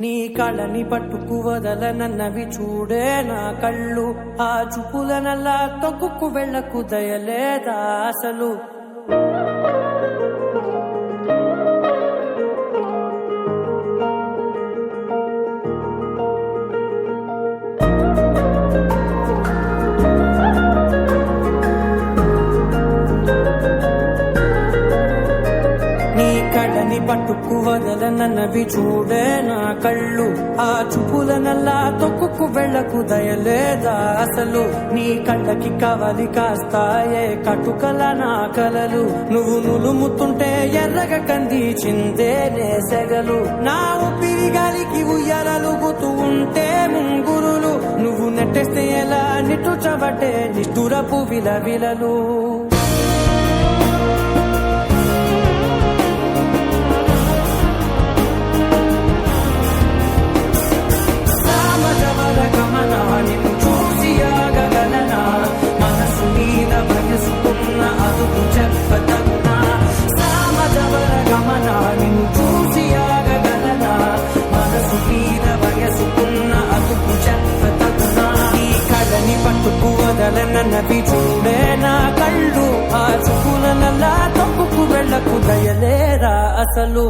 నీ కళ్ళని పట్టుకు వదలనన్నవి చూడే నా కళ్ళు, ఆ చూపులనల్లా తొక్కుకు వెళ్ళకు దయలేదా అసలు. నీ కళ్ళని పట్టుకు వదలనన్నవి చూడే నా కళ్ళు, ఆ చూపులనల్లా తొక్కుకు వెళ్ళకు దయలేదా అసలు. నీ కళ్ళకి కవలి కాస్తాయే కటుకల నా కలలు, నువ్వు నులుముతుంటే ఎర్రగ కంది చిందే నేసెగలు. నా ఊపిరి గాలికి ఉయ్యాలలుగుతూ ఉంటే ముంగురులు, నువ్వు నెట్టేస్తే ఎలా నిట్టుచబట్టే నిష్ఠురపు విలవిలలు. పట్టుకు వదలనన్నవి చూడే నా కళ్ళు, ఆ చూపులనల్లా తొక్కుకు వెళ్ళకు దయలేరా అసలు.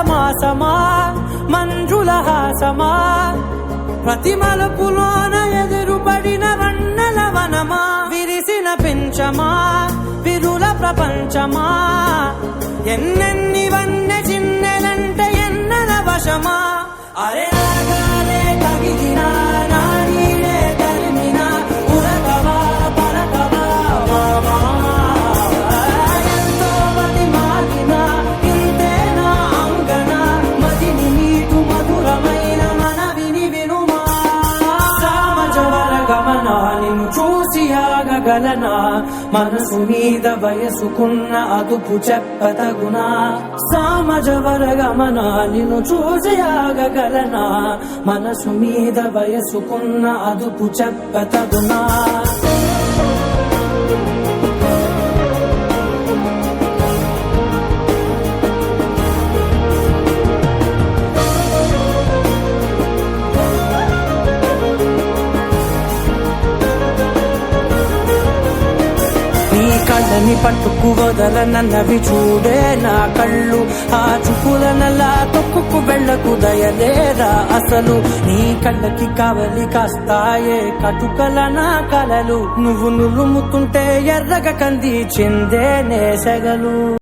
మాసమా మంజుల హాసమా, ప్రతి మలుపులోన ఎదురుపడిన వన్నెల వనమా, విరిసిన పెంచమా విరుల ప్రపంచమా, ఎన్నెన్ని వన్నె చిన్నెలంటే ఎన్నెల వశమా. అరే రాగాలే తగిలినా నా నీడే తరిమినా ఉరకవా పలకవా మామా, ఎంతో మది మాగినా ఇంతేనా అంగన, మదిని నీకు మధురమైన మనవిని వినుమా. సామజవర గమనా నిన్ను చూసి ఆగగలనా, మనసు మీద వయసుకున్న అదుపు చెప్పతగునా. సామజవర గమనా నిన్ను చూసి ఆగగలనా, మనసు మీద వయసుకున్న అదుపు చెప్పతగునా. కళ్ళని పట్టుకు వదలనన్నవి చూడే నా కళ్ళు, ఆ చూపులనల్లా తొక్కుకు వెళ్ళకు దయలేరా అసలు. నీ కళ్ళకి కవలి కాస్తాయే కటుకల నా కలలు, నువ్వు నులుముతుంటే ఎర్రగ కంది చిందే నేసెగలు.